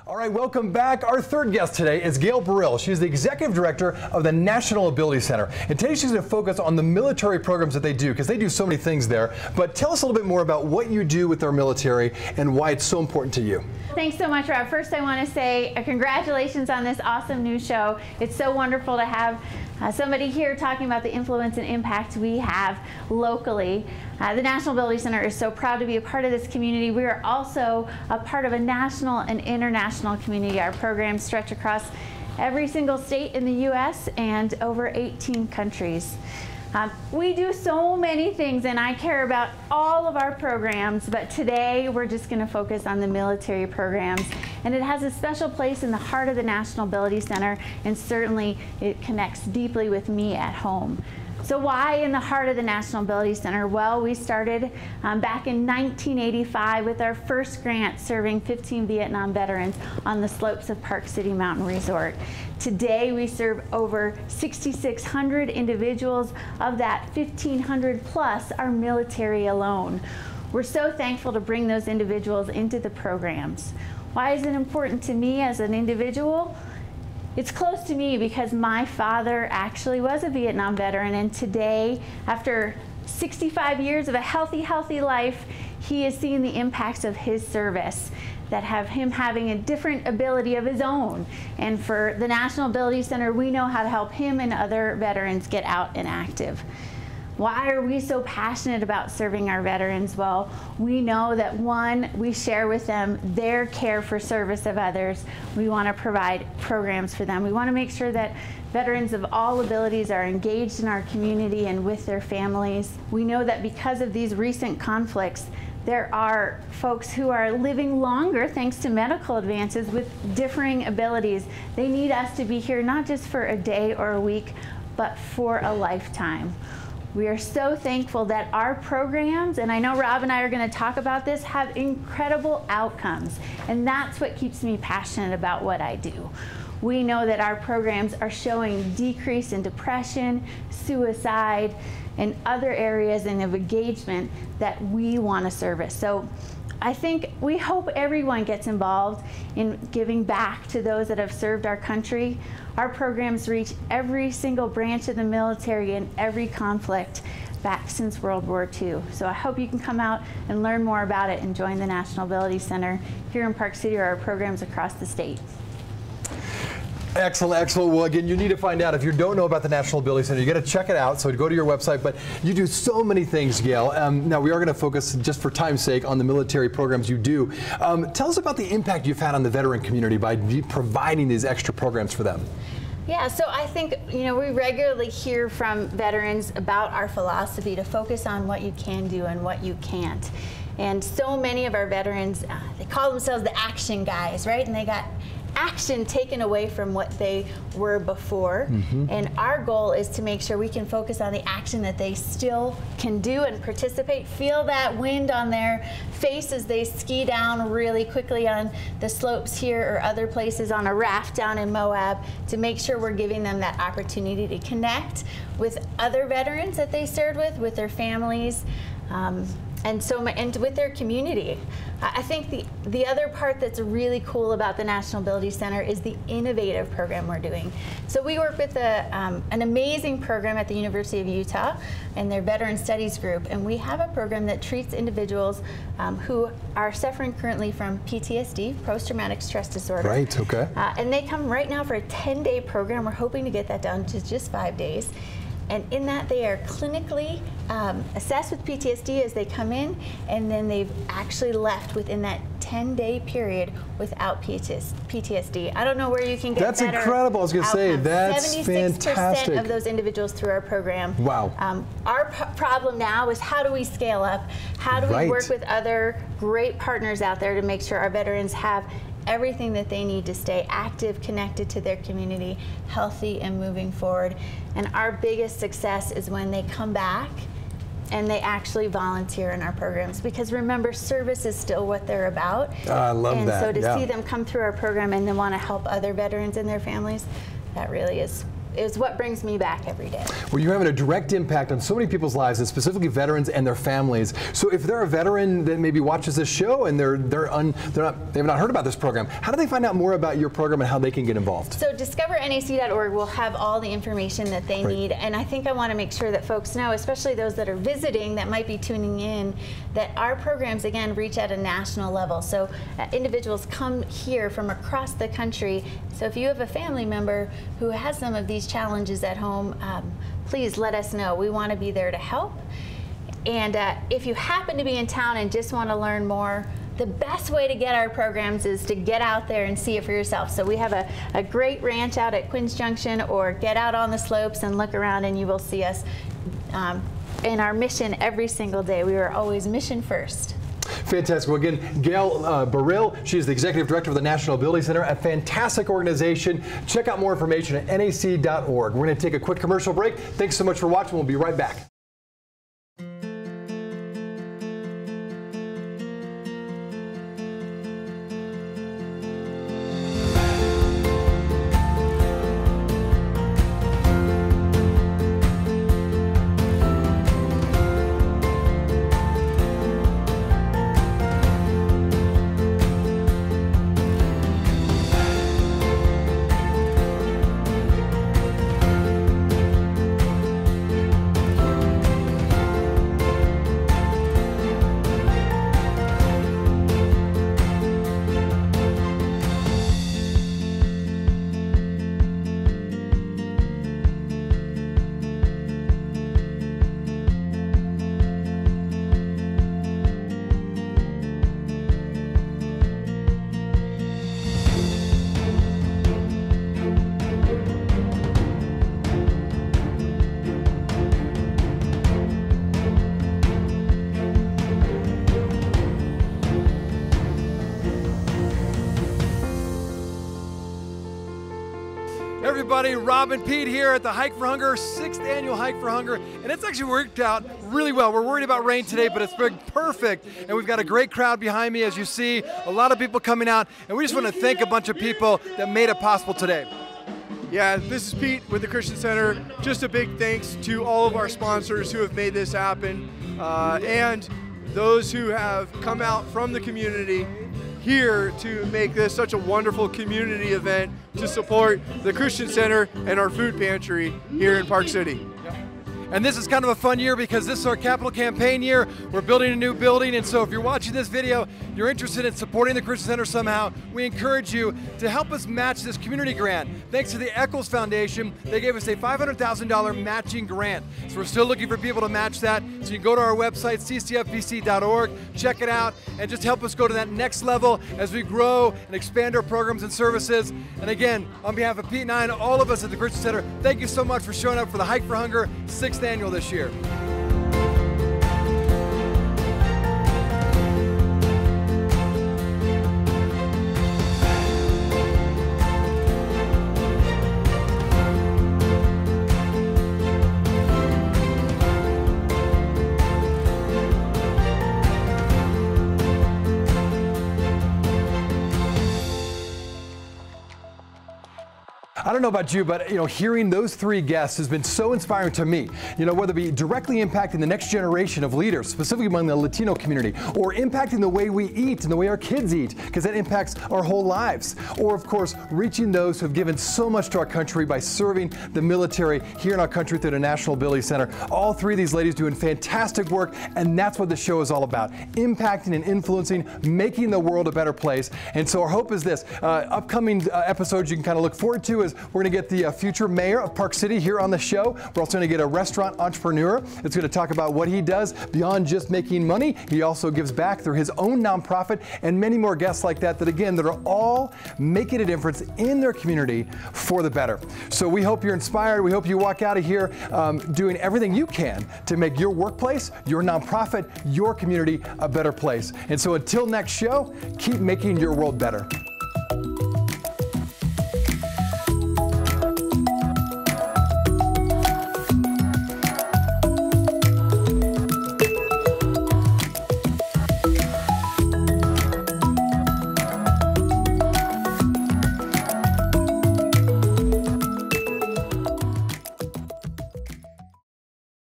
All right, welcome back. Our third guest today is Gail Burrill. She's the Executive Director of the National Ability Center. And today she's going to focus on the military programs that they do, because they do so many things there. But tell us a little bit more about what you do with our military and why it's so important to you. Thanks so much, Rob. First, I want to say congratulations on this awesome new show. It's so wonderful to have somebody here talking about the influence and impact we have locally. The National Ability Center is so proud to be a part of this community. We are also a part of a national and international community. Our programs stretch across every single state in the U.S. and over 18 countries. We do so many things, and I care about all of our programs, but today we're just going to focus on the military programs. And it has a special place in the heart of the National Ability Center, and certainly it connects deeply with me at home. So why in the heart of the National Ability Center? Well, we started back in 1985 with our first grant serving 15 Vietnam veterans on the slopes of Park City Mountain Resort. Today we serve over 6,600 individuals. Of that, 1,500 plus are military alone. We're so thankful to bring those individuals into the programs. Why is it important to me as an individual? It's close to me because my father actually was a Vietnam veteran, and today, after 65 years of a healthy life, he is seeing the impacts of his service that have him having a different ability of his own. And for the National Ability Center, we know how to help him and other veterans get out and active. Why are we so passionate about serving our veterans? Well, we know that one, we share with them their care for service of others. We want to provide programs for them. We want to make sure that veterans of all abilities are engaged in our community and with their families. We know that because of these recent conflicts, there are folks who are living longer thanks to medical advances with differing abilities. They need us to be here not just for a day or a week, but for a lifetime. We are so thankful that our programs, and I know Rob and I are going to talk about this, have incredible outcomes. And that's what keeps me passionate about what I do. We know that our programs are showing decrease in depression, suicide, and other areas of engagement that we want to service. So we hope everyone gets involved in giving back to those that have served our country. Our programs reach every single branch of the military in every conflict back since World War II. So I hope you can come out and learn more about it and join the National Ability Center here in Park City or our programs across the state. Excellent, excellent. Well, again, you need to find out. If you don't know about the National Ability Center, you got to check it out. So go to your website. But you do so many things, Gail. Now, we are going to focus, just for time's sake, on the military programs you do. Tell us about the impact you've had on the veteran community by providing these extra programs for them. Yeah, so I think, we regularly hear from veterans about our philosophy to focus on what you can do and what you can't. And so many of our veterans, they call themselves the action guys, right? And they got action taken away from what they were before. And our goal is to make sure we can focus on the action that they still can do and participate, feel that wind on their face as they ski down really quickly on the slopes here or other places on a raft down in Moab, to make sure we're giving them that opportunity to connect with other veterans that they served with their families, and with their community. I think the other part that's really cool about the National Ability Center is the innovative program we're doing. So we work with an amazing program at the University of Utah and their Veteran Studies group, and we have a program that treats individuals who are suffering currently from PTSD, post-traumatic stress disorder. Right, okay. And they come right now for a 10-day program. We're hoping to get that down to just 5 days. And in that, they are clinically assessed with PTSD as they come in, and then they've actually left within that 10-day period without PTSD. I don't know where you can get That's better incredible. I was going to say, that's 76% fantastic. of those individuals through our program. Wow. Our problem now is, how do we scale up? How do we work with other great partners out there to make sure our veterans have everything that they need to stay active, connected to their community, healthy, and moving forward. And our biggest success is when they come back and they actually volunteer in our programs, because remember, service is still what they're about. I love that. And so to see them come through our program and then want to help other veterans and their families, that really is is what brings me back every day. Well, you're having a direct impact on so many people's lives, and specifically veterans and their families. So if they're a veteran that maybe watches this show and they've not heard about this program, how do they find out more about your program and how they can get involved? So discovernac.org will have all the information that they need, and I think I want to make sure that folks know, especially those that are visiting that might be tuning in, that our programs again reach at a national level. So individuals come here from across the country. So if you have a family member who has some of these challenges at home, please let us know. We want to be there to help. And if you happen to be in town and just want to learn more, the best way to get our programs is to get out there and see it for yourself. So we have a great ranch out at Quinn's Junction, or get out on the slopes and look around and you will see us in our mission every single day. We are always mission first. Fantastic. Well, again, Gail Burrill, she is the Executive Director of the National Ability Center, a fantastic organization. Check out more information at nac.org. We're going to take a quick commercial break. Thanks so much for watching. We'll be right back. Everybody, Rob and Pete here at the Hike for Hunger, 6th annual Hike for Hunger, and it's actually worked out really well. We're worried about rain today, but it's been perfect, and we've got a great crowd behind me, as you see, a lot of people coming out, and we just want to thank a bunch of people that made it possible today. Yeah, this is Pete with the Christian Center. Just a big thanks to all of our sponsors who have made this happen, and those who have come out from the community here to make this such a wonderful community event to support the Christian Center and our food pantry here in Park City. And this is kind of a fun year because this is our capital campaign year. We're building a new building, and so if you're watching this video, you're interested in supporting the Christian Center somehow, we encourage you to help us match this community grant. Thanks to the Eccles Foundation, they gave us a $500,000 matching grant. So we're still looking for people to match that. So you can go to our website, ccfbc.org, check it out, and just help us go to that next level as we grow and expand our programs and services. And again, on behalf of Pete and I and all of us at the Christian Center, thank you so much for showing up for the Hike for Hunger 6th annual this year. I don't know about you, but hearing those three guests has been so inspiring to me. Whether it be directly impacting the next generation of leaders, specifically among the Latino community, or impacting the way we eat and the way our kids eat, because that impacts our whole lives. Or of course, reaching those who have given so much to our country by serving the military here in our country through the National Ability Center. All three of these ladies doing fantastic work, and that's what the show is all about. Impacting and influencing, making the world a better place. And so our hope is this, upcoming episodes you can kind of look forward to is we're going to get the future mayor of Park City here on the show. We're also going to get a restaurant entrepreneur that's going to talk about what he does beyond just making money. He also gives back through his own nonprofit, and many more guests like that again, that are all making a difference in their community for the better. So we hope you're inspired. We hope you walk out of here doing everything you can to make your workplace, your nonprofit, your community a better place. And so until next show, keep making your world better.